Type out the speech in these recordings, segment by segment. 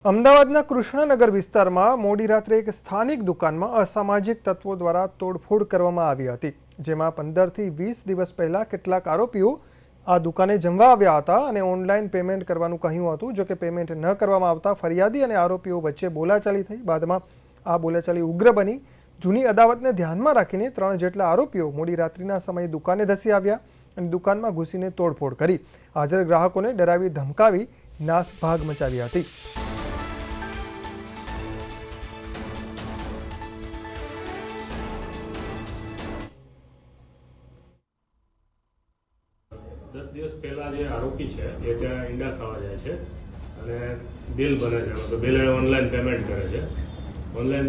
અમદાવાદના કૃષ્ણનગર વિસ્તારમાં મોડી રાત્રે એક સ્થાનિક દુકાનમાં અસામાજિક તત્વો દ્વારા તોડફોડ કરવામાં આવી હતી, જેમાં 15 થી 20 દિવસ પહેલા કેટલાક આરોપીઓ આ દુકાને જમવા આવ્યા હતા અને ઓનલાઈન પેમેન્ટ કરવાનું કહ્યું હતું। જો કે પેમેન્ટ ન કરવામાં આવતા ફરિયાદી અને આરોપીઓ વચ્ચે બોલાચાલી થઈ। બાદમાં આ બોલાચાલી ઉગ્ર બની। જૂની અદાવતને ધ્યાનમાં રાખીને 3 જેટલા આરોપીઓ મોડી રાત્રિના સમયે દુકાને ધસી આવ્યા અને દુકાનમાં ઘૂસીને તોડફોડ કરી હાજર ગ્રાહકોને ડરાવી ધમકાવી નાસભાગ મચાવી હતી। दस दिवस पहला जो आरोपी है ये त्या ईंडा खावा जाए छे अने बिल बने छे तो बिल ऑनलाइन पेमेंट करे छे। ऑनलाइन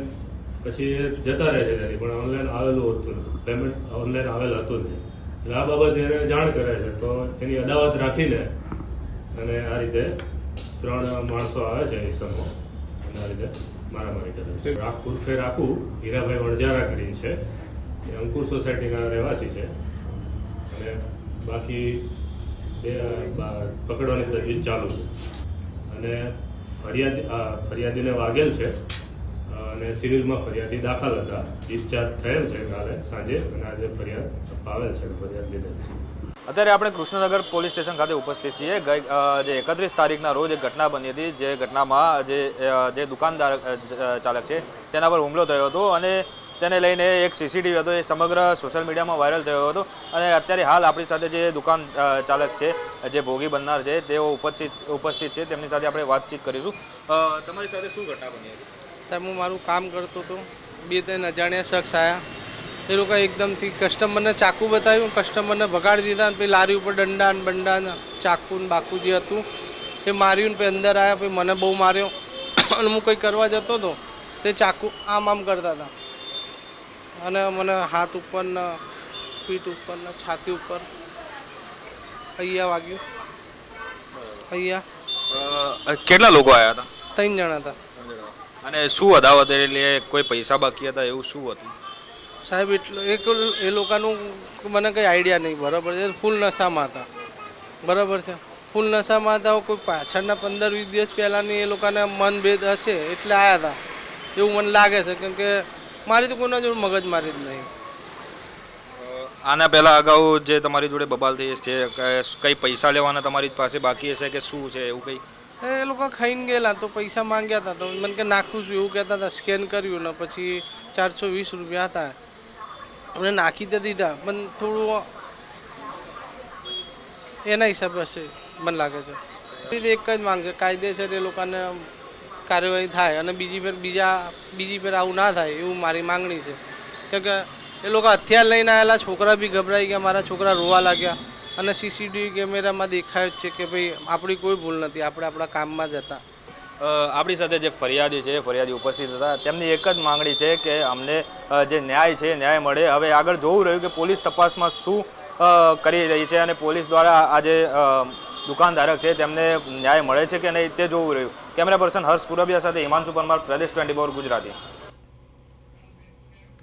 पछी जता रहे छे त्यारी पण ऑनलाइन आवेलुं हतुं पेमेंट ऑनलाइन आवेल हतुं नहीं એટલે આ બાબતે એને જાણ કરે છે તો એની અદાવત રાખીને અને આ રીતે 3 માણસો આવે છે ઈસમો અને આ રીતે મારામારી કરે છે। ઉર્ફે રાખુ હીરાભાઈ વણજારા કરીને છે, એ અંકુર સોસાયટીના રહેવાસી છે અને બાકી પકડવાની તજવીજ ચાલુ છે અને ફરિયાદીને વાગેલ છે અને સિવિલમાં ફરિયાદી દાખલ હતા। ડિસ્ચાર્જ થયેલ છે કાલે સાંજે અને આજે ફરિયાદ આવેલ છે, ફરિયાદ લીધેલ છે। અત્યારે આપણે કૃષ્ણનગર પોલીસ સ્ટેશન ખાતે ઉપસ્થિત છીએ। જે 31 તારીખના રોજ એક ઘટના બની હતી, જે ઘટનામાં જે દુકાનદાર ચાલક છે તેના પર હુમલો થયો હતો અને તેને લઈને એક સીસીટીવી હતો, એ સમગ્ર સોશિયલ મીડિયામાં વાયરલ થયો હતો અને અત્યારે હાલ આપણી સાથે જે દુકાન ચાલક છે, જે ભોગી બનનાર છે, તેઓ ઉપસ્થિત છે, તેમની સાથે આપણે વાતચીત કરીશું। તમારી સાથે શું ઘટના બની હતી? સાહેબ, હું મારું કામ કરતો હતો, 2-3 અજાણ્યા શખ્સ આવ્યા, એ લોકો એકદમથી કસ્ટમરને ચાકુ બતાવ્યું, કસ્ટમરને ભગાડી દીધા અને પછી લારી ઉપર દંડા ને બંડા ચાકુ ને બાકુ જે હતું એ માર્યું ને પછી અંદર આવ્યા, પછી મને બહુ માર્યો અને હું કંઈ કરવા જતો હતો તે ચાકુ આમ કરતા હતા અને મને હાથ ઉપર ને પીઠ ઉપર ને છાતી ઉપર અહીંયા વાગ્યું। અહીંયા કેટલા લોકો આવ્યા હતા? 3 જણા હતા। અને શું અદાવત એટલે કોઈ પૈસા બાકી હતા એવું શું હતું? સાહેબ, એટલું એ લોકોનું મને કંઈ આઈડિયા નહીં, બરાબર છે, ફૂલ નશામાં હતા, બરાબર છે, ફૂલ નશામાં હતા। કોઈ પાછળના 15-20 દિવસ પહેલાંની એ લોકોને મનભેદ હશે એટલે આવ્યા હતા એવું મને લાગે છે, કેમ કે મારી તો કોઈના જોડે મગજ મારી જ નહીં। આના પહેલાં અગાઉ જે તમારી જોડે બબાલ થઈ છે, કંઈ પૈસા લેવાના તમારી પાસે બાકી હશે કે શું છે એવું કંઈ? એ લોકો ખાઈને ગયેલા તો પૈસા માંગ્યા હતા, તો મને કે નાખું છું એવું કહેતા હતા। સ્કેન કર્યું ને પછી 420 રૂપિયા હતા, અમને નાખી તો દીધા, પણ થોડું એના હિસાબે હશે મને લાગે છે। એક જ માંગ છે, કાયદેસર એ લોકોને કાર્યવાહી થાય અને બીજી ફેર આવું ના થાય એવું મારી માંગણી છે। કેમ કે એ લોકો હથિયાર લઈને આવેલા, છોકરા બી ગભરાઈ ગયા, મારા છોકરા રોવા લાગ્યા અને સીસીટીવી કેમેરામાં દેખાય જ છે કે ભાઈ આપણી કોઈ ભૂલ નથી, આપણે આપણા કામમાં જ હતા। આપણી સાથે જે ફરિયાદી છે, ફરિયાદી ઉપસ્થિત હતા, તેમની એક જ માંગણી છે કે અમને જે ન્યાય છે ન્યાય મળે। હવે આગળ જોવું રહ્યું કે પોલીસ તપાસમાં શું કરી રહી છે અને પોલીસ દ્વારા આ જે દુકાનધારક છે તેમને ન્યાય મળે છે કે નહીં તે જોવું રહ્યું। કેમેરા પર્સન હર્ષ પુરબિયા સાથે હિમાંશુ પરમાર, પ્રદેશ 24 ગુજરાતી।